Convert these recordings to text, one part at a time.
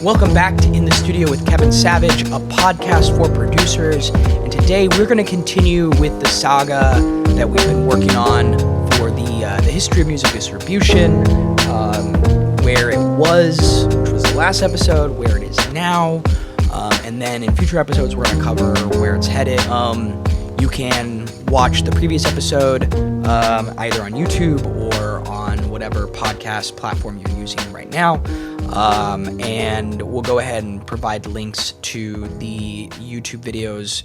Welcome back to In the Studio with Kevin Savage, a podcast for producers. And today we're going to continue with the saga that we've been working on for the history of music distribution, where it was, which was the last episode, where it is now, and then in future episodes we're going to cover where it's headed. You can watch the previous episode either on YouTube or on whatever podcast platform you're using right now. And we'll go ahead and provide links to the YouTube videos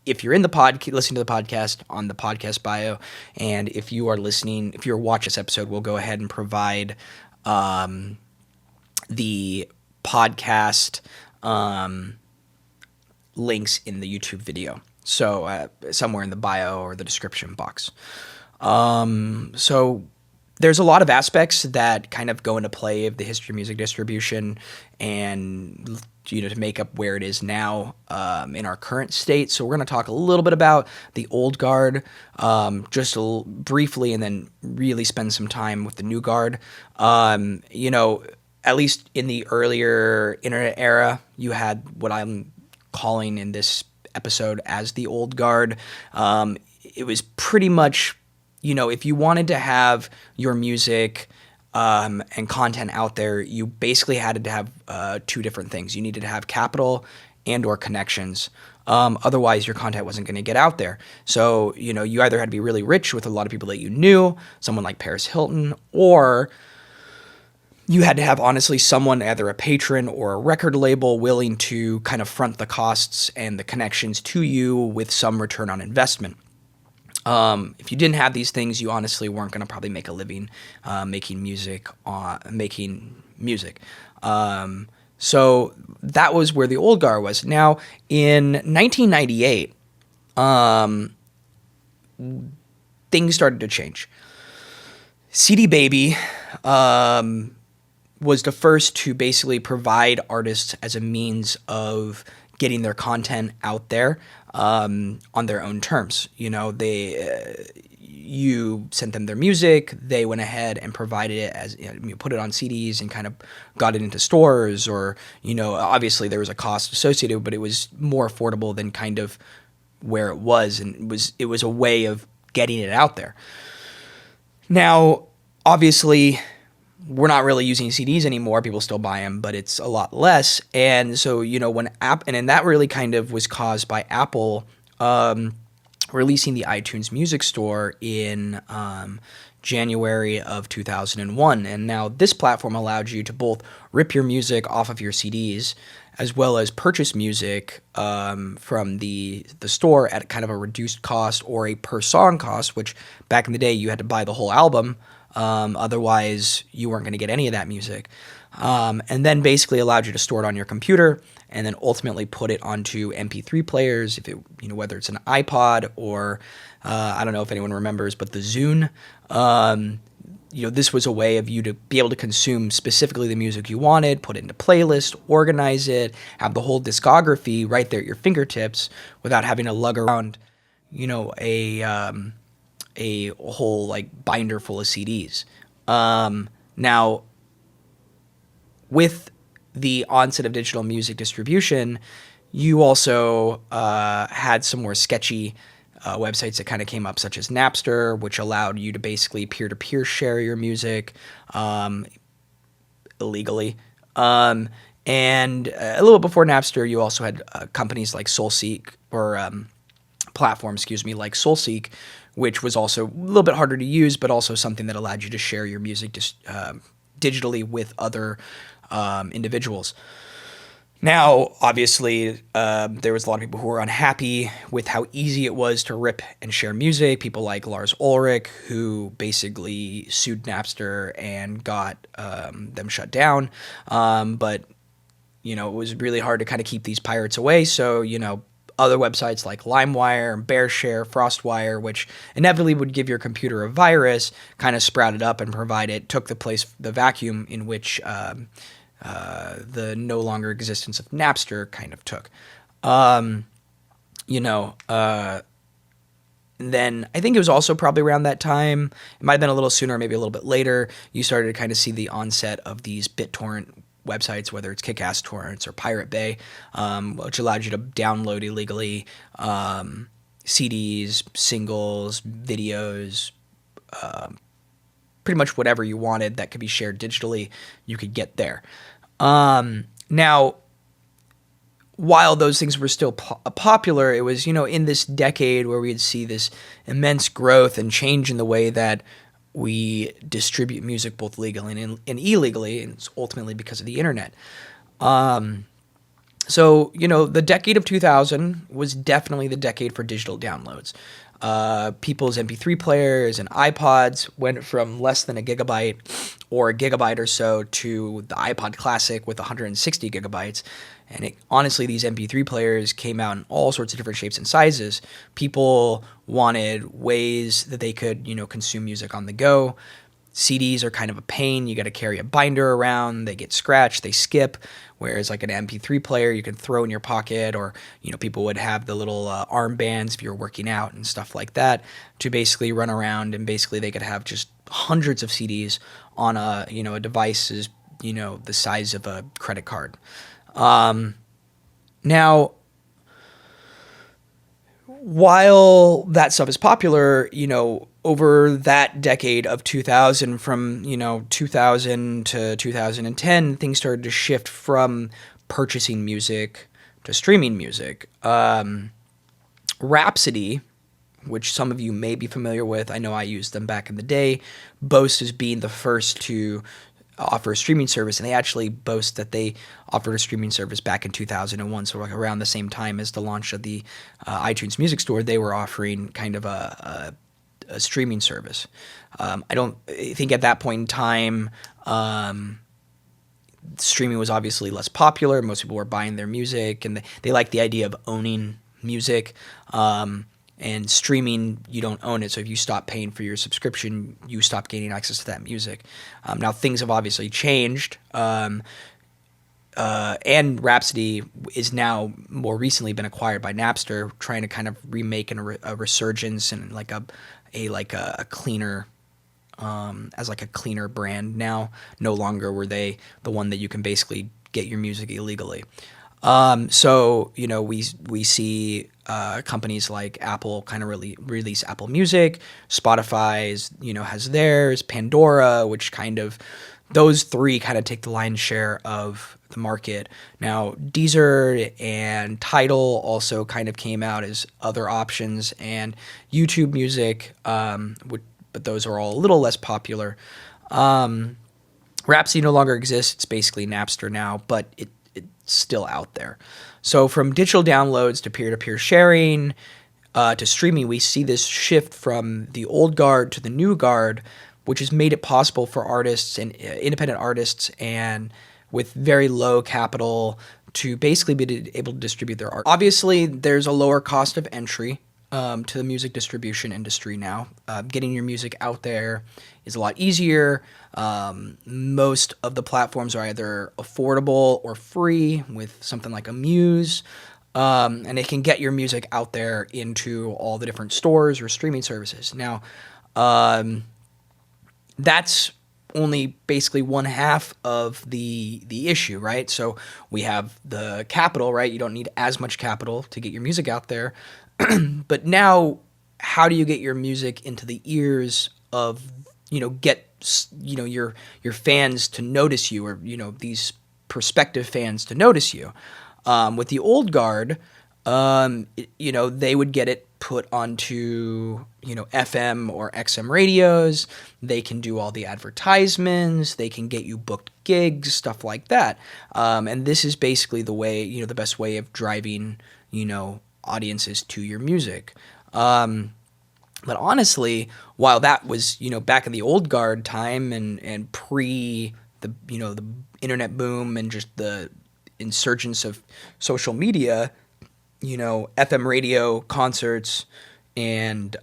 if you're in the listening to the podcast on the podcast bio. And if you're watching this episode, we'll go ahead and provide the podcast links in the YouTube video. So somewhere in the bio or the description box. So there's a lot of aspects that kind of go into play of the history of music distribution and, to make up where it is now in our current state. So we're going to talk a little bit about the old guard just briefly, and then really spend some time with the new guard. At least in the earlier internet era, you had what I'm calling in this episode as the old guard. It was pretty much, if you wanted to have your music and content out there, you basically had to have two different things. You needed to have capital and or connections. Otherwise, your content wasn't going to get out there. So, you either had to be really rich with a lot of people that you knew, someone like Paris Hilton, or you had to have, honestly, someone, either a patron or a record label, willing to kind of front the costs and the connections to you with some return on investment. If you didn't have these things, you honestly weren't going to probably make a living making music. So that was where the old guard was. Now, in 1998, things started to change. CD Baby was the first to basically provide artists as a means of getting their content out there on their own terms. You sent them their music, they went ahead and provided it as, put it on CDs and kind of got it into stores, or, obviously there was a cost associated, but it was more affordable than kind of where it was, and it was a way of getting it out there. Now, obviously, we're not really using CDs anymore. People still buy them, but it's a lot less. And so, and that really kind of was caused by Apple releasing the iTunes Music Store in January of 2001. And now this platform allowed you to both rip your music off of your CDs as well as purchase music from the store at kind of a reduced cost or a per song cost, which back in the day you had to buy the whole album. Otherwise, you weren't going to get any of that music. And then basically allowed you to store it on your computer and then ultimately put it onto MP3 players, if it, whether it's an iPod or I don't know if anyone remembers, but the Zune. This was a way of you to be able to consume specifically the music you wanted, put it into playlists, organize it, have the whole discography right there at your fingertips without having to lug around, a whole binder full of CDs. Now, with the onset of digital music distribution, you also had some more sketchy websites that kind of came up, such as Napster, which allowed you to basically peer-to-peer share your music illegally. And a little before Napster, you also had companies like SoulSeek, or platforms, like SoulSeek, which was also a little bit harder to use, but also something that allowed you to share your music digitally with other individuals. Now, obviously, there was a lot of people who were unhappy with how easy it was to rip and share music. People like Lars Ulrich, who basically sued Napster and got them shut down. But, it was really hard to kind of keep these pirates away. So, other websites like LimeWire, BearShare, FrostWire, which inevitably would give your computer a virus, kind of sprouted up and took the vacuum in which the no longer existence of Napster kind of took. Then I think it was also probably around that time, it might have been a little sooner, maybe a little bit later, you started to kind of see the onset of these BitTorrent websites, whether it's Kick-Ass Torrents or Pirate Bay, which allowed you to download illegally CDs, singles, videos, pretty much whatever you wanted that could be shared digitally, you could get there. Now, while those things were still popular, it was, in this decade where we'd see this immense growth and change in the way that we distribute music both legally and illegally, and it's ultimately because of the internet. So, the decade of 2000 was definitely the decade for digital downloads. People's MP3 players and iPods went from less than a gigabyte or a gigabyte or so to the iPod Classic with 160 gigabytes. And honestly, these MP3 players came out in all sorts of different shapes and sizes. People wanted ways that they could, consume music on the go. CDs are kind of a pain. You got to carry a binder around. They get scratched. They skip. Whereas like an MP3 player, you can throw in your pocket, or people would have the little armbands if you're working out and stuff like that to basically run around, and basically they could have just hundreds of CDs on a device is the size of a credit card. Now, while that stuff is popular, over that decade of 2000, from 2000 to 2010, things started to shift from purchasing music to streaming music. Rhapsody, which some of you may be familiar with, I know I used them back in the day, boasts as being the first to offer a streaming service, and they actually boast that they offered a streaming service back in 2001, so like around the same time as the launch of the iTunes Music Store. They were offering kind of a streaming service. I think at that point in time, streaming was obviously less popular. Most people were buying their music, and they liked the idea of owning music. And streaming, you don't own it. So if you stop paying for your subscription, you stop gaining access to that music. Now, things have obviously changed. And Rhapsody is now more recently been acquired by Napster, trying to kind of remake a resurgence and like a cleaner, as like a cleaner brand now. No longer were they the one that you can basically get your music illegally. So we see companies like Apple kind of release Apple Music, Spotify's has theirs, Pandora, which those three kind of take the lion's share of the market. Now Deezer and Tidal also kind of came out as other options, and YouTube Music, but those are all a little less popular. Rhapsody no longer exists. It's basically Napster now, but it's still out there. So from digital downloads to peer-to-peer sharing to streaming, we see this shift from the old guard to the new guard, which has made it possible for artists and independent artists and with very low capital to basically be able to distribute their art. Obviously, there's a lower cost of entry to the music distribution industry now. Getting your music out there is a lot easier. Most of the platforms are either affordable or free with something like a Muse, and it can get your music out there into all the different stores or streaming services. Now, that's only basically one half of the issue, right? So we have the capital, right? You don't need as much capital to get your music out there. But now, how do you get your music into the ears of, get, your fans to notice you, or, these prospective fans to notice you? With the old guard, they would get it put onto, FM or XM radios. They can do all the advertisements. They can get you booked gigs, stuff like that. And this is basically the way, the best way of driving, audiences to your music. But honestly, while that was, back in the old guard time and pre the internet boom and just the insurgence of social media, FM radio, concerts, and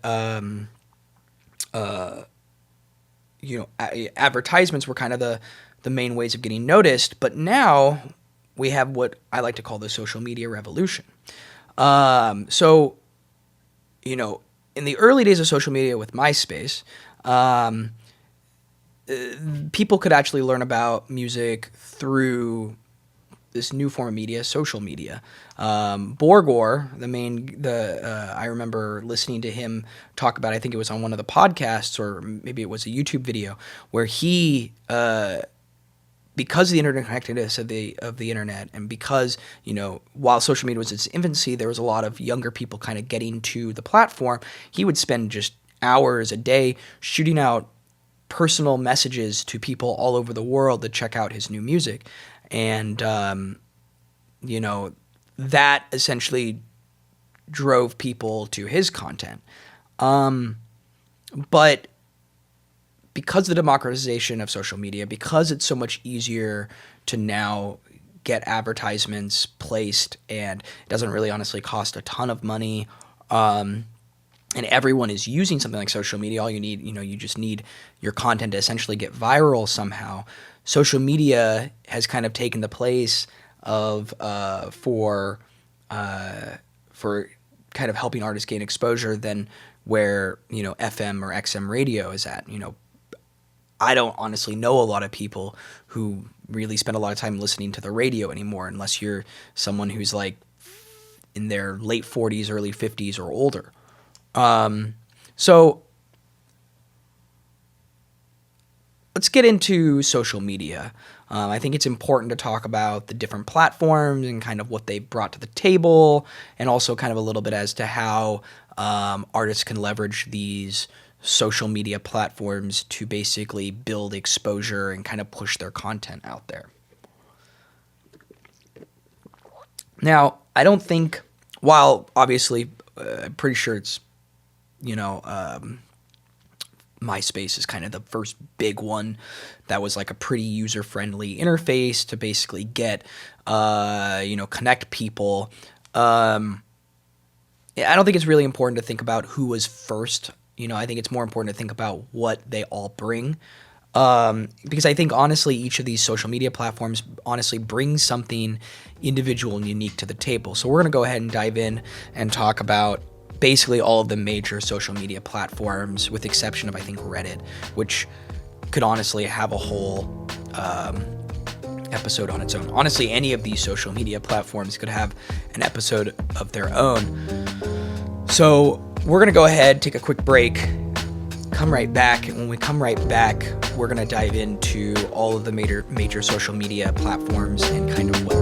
advertisements were kind of the main ways of getting noticed. But now we have what I like to call the social media revolution. So, in the early days of social media with MySpace, people could actually learn about music through this new form of media, social media. Borgor, I remember listening to him talk about, I think it was on one of the podcasts or maybe it was a YouTube video, where he, because of the interconnectedness of the internet, and because, while social media was in its infancy, there was a lot of younger people kind of getting to the platform. He would spend just hours a day shooting out personal messages to people all over the world to check out his new music. And, that essentially drove people to his content. But because of the democratization of social media, because it's so much easier to now get advertisements placed, and it doesn't really honestly cost a ton of money, and everyone is using something like social media, all you need, you just need your content to essentially get viral somehow. Social media has kind of taken the place of for kind of helping artists gain exposure than where FM or XM radio is at. I don't honestly know a lot of people who really spend a lot of time listening to the radio anymore, unless you're someone who's like in their late 40s, early 50s, or older. So let's get into social media. I think it's important to talk about the different platforms and kind of what they brought to the table, and also kind of a little bit as to how artists can leverage these social media platforms to basically build exposure and kind of push their content out there. Now, I don't think, while obviously I'm pretty sure it's, MySpace is kind of the first big one that was like a pretty user-friendly interface to basically get, connect people. I don't think it's really important to think about who was first. I think it's more important to think about what they all bring. Because I think, honestly, each of these social media platforms honestly brings something individual and unique to the table. So we're going to go ahead and dive in and talk about basically all of the major social media platforms, with the exception of, I think, Reddit, which could honestly have a whole episode on its own. Honestly, any of these social media platforms could have an episode of their own. So we're going to go ahead, take a quick break, come right back. And when we come right back, we're going to dive into all of the major social media platforms and kind of what